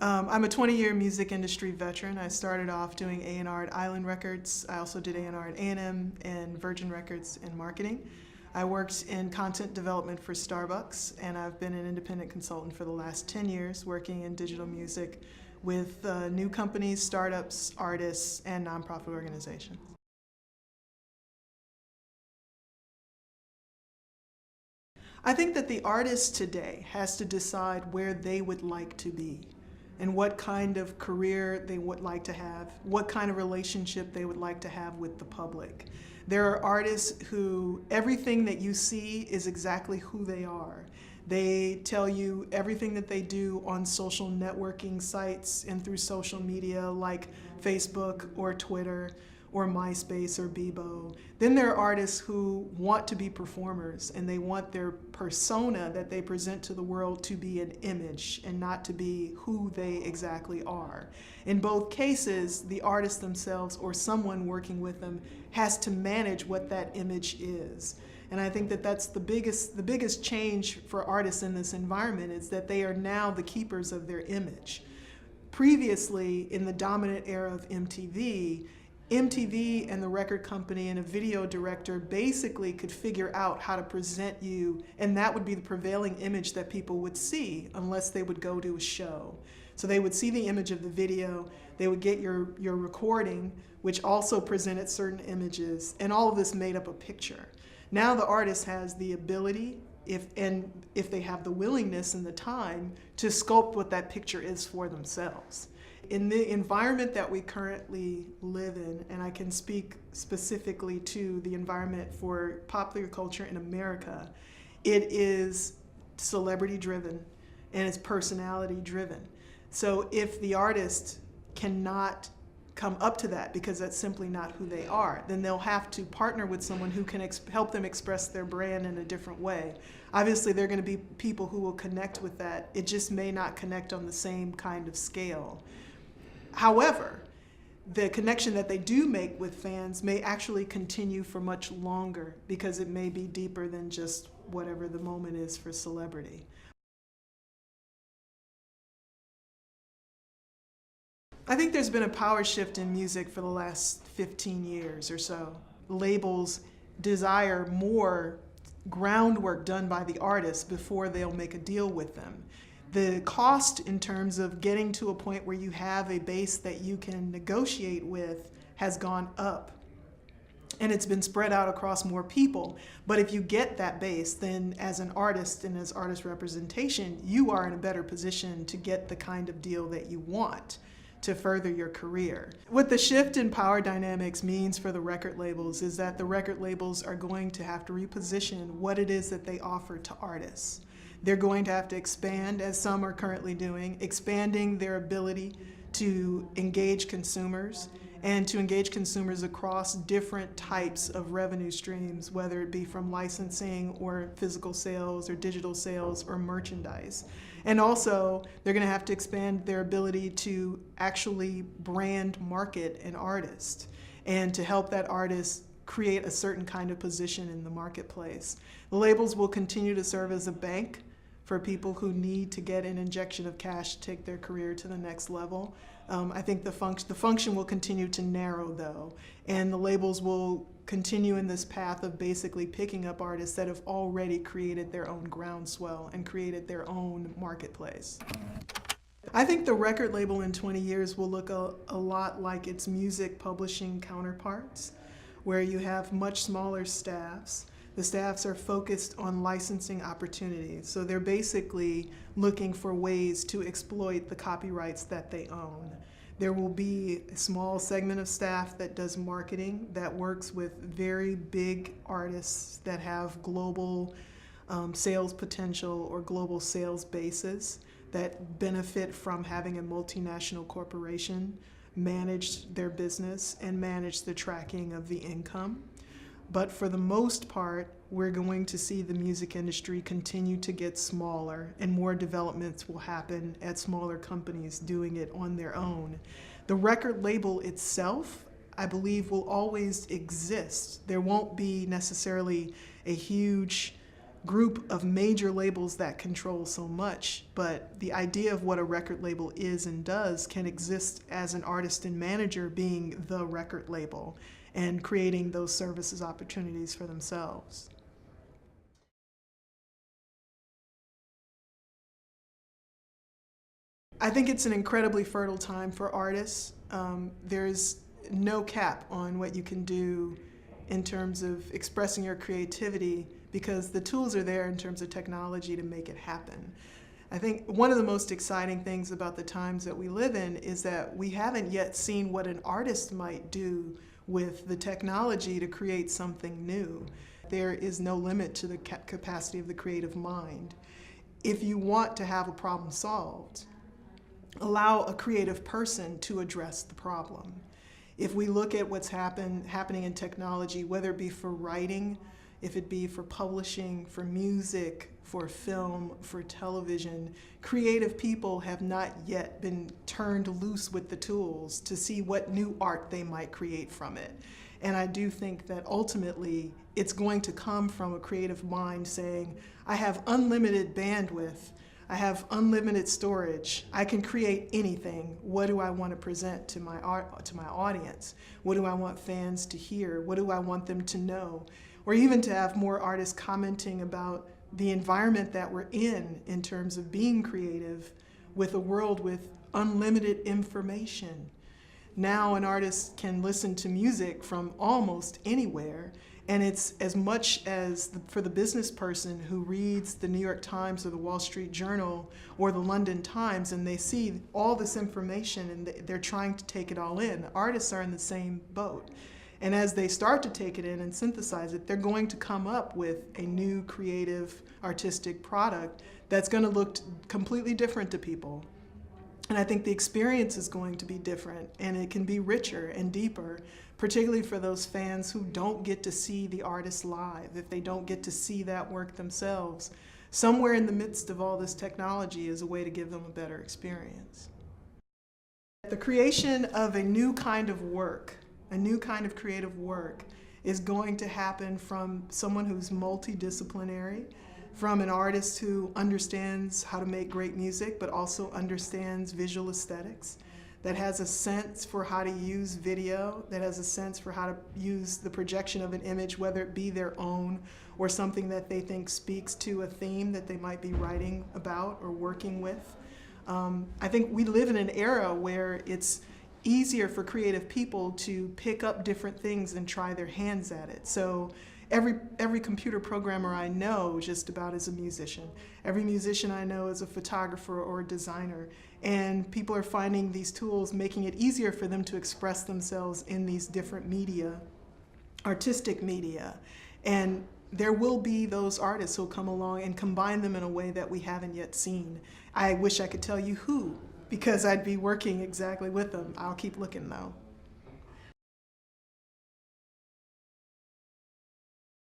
I'm a 20-year music industry veteran. I started off doing A&R at Island Records. I also did A&R at A&M and Virgin Records in marketing. I worked in content development for Starbucks, and I've been an independent consultant for the last 10 years working in digital music with new companies, startups, artists, and nonprofit organizations. I think that the artist today has to decide where they would like to be and what kind of career they would like to have, what kind of relationship they would like to have with the public. There are artists who everything that you see is exactly who they are. They tell you everything that they do on social networking sites and through social media like Facebook or Twitter or MySpace or Bebo. Then there are artists who want to be performers and they want their persona that they present to the world to be an image and not to be who they exactly are. In both cases, the artists themselves or someone working with them has to manage what that image is. And I think that that's the biggest change for artists in this environment is that they are now the keepers of their image. Previously, in the dominant era of MTV and the record company and a video director basically could figure out how to present you, and that would be the prevailing image that people would see unless they would go to a show. So they would see the image of the video, they would get your recording, which also presented certain images, and all of this made up a picture. Now the artist has the ability, if they have the willingness and the time, to sculpt what that picture is for themselves. In the environment that we currently live in, and I can speak specifically to the environment for popular culture in America, it is celebrity driven and it's personality driven. So if the artist cannot come up to that because that's simply not who they are, then they'll have to partner with someone who can help them express their brand in a different way. Obviously, there are going to be people who will connect with that. It just may not connect on the same kind of scale. However, the connection that they do make with fans may actually continue for much longer because it may be deeper than just whatever the moment is for celebrity. I think there's been a power shift in music for the last 15 years or so. Labels desire more groundwork done by the artists before they'll make a deal with them. The cost in terms of getting to a point where you have a base that you can negotiate with has gone up. And it's been spread out across more people. But if you get that base, then as an artist and as artist representation, you are in a better position to get the kind of deal that you want to further your career. What the shift in power dynamics means for the record labels is that the record labels are going to have to reposition what it is that they offer to artists. They're going to have to expand, as some are currently doing, expanding their ability to engage consumers and to engage consumers across different types of revenue streams, whether it be from licensing or physical sales or digital sales or merchandise. And also, they're going to have to expand their ability to actually brand market an artist and to help that artist create a certain kind of position in the marketplace. The labels will continue to serve as a bank for people who need to get an injection of cash to take their career to the next level. I think the function will continue to narrow though, and the labels will continue in this path of basically picking up artists that have already created their own groundswell and created their own marketplace. I think the record label in 20 years will look a lot like its music publishing counterparts, where you have much smaller staffs. The staffs are focused on licensing opportunities, so they're basically looking for ways to exploit the copyrights that they own. There will be a small segment of staff that does marketing, that works with very big artists that have global sales potential or global sales bases that benefit from having a multinational corporation manage their business and manage the tracking of the income. But for the most part, we're going to see the music industry continue to get smaller and more developments will happen at smaller companies doing it on their own. The record label itself, I believe, will always exist. There won't be necessarily a huge group of major labels that control so much, but the idea of what a record label is and does can exist as an artist and manager being the record label and creating those services opportunities for themselves. I think it's an incredibly fertile time for artists. There's no cap on what you can do in terms of expressing your creativity because the tools are there in terms of technology to make it happen. I think one of the most exciting things about the times that we live in is that we haven't yet seen what an artist might do with the technology to create something new. There is no limit to the capacity of the creative mind. If you want to have a problem solved, allow a creative person to address the problem. If we look at what's happening in technology, whether it be for writing, if it be for publishing, for music, for film, for television, creative people have not yet been turned loose with the tools to see what new art they might create from it. And I do think that ultimately it's going to come from a creative mind saying, I have unlimited bandwidth, I have unlimited storage. I can create anything. What do I want to present to my audience? What do I want fans to hear? What do I want them to know? Or even to have more artists commenting about the environment that we're in terms of being creative with a world with unlimited information. Now an artist can listen to music from almost anywhere, and it's as much as for the business person who reads the New York Times or the Wall Street Journal or the London Times and they see all this information and they're trying to take it all in. Artists are in the same boat. And as they start to take it in and synthesize it, they're going to come up with a new creative artistic product that's going to look completely different to people. And I think the experience is going to be different, and it can be richer and deeper, particularly for those fans who don't get to see the artist live, if they don't get to see that work themselves. Somewhere in the midst of all this technology is a way to give them a better experience. The creation of a new kind of work, a new kind of creative work, is going to happen from someone who's multidisciplinary, from an artist who understands how to make great music but also understands visual aesthetics, that has a sense for how to use video, that has a sense for how to use the projection of an image, whether it be their own or something that they think speaks to a theme that they might be writing about or working with. I think we live in an era where it's easier for creative people to pick up different things and try their hands at it. So every computer programmer I know just about is a musician. Every musician I know is a photographer or a designer. And people are finding these tools making it easier for them to express themselves in these different media, artistic media. And there will be those artists who'll come along and combine them in a way that we haven't yet seen. I wish I could tell you who, because I'd be working exactly with them. I'll keep looking though.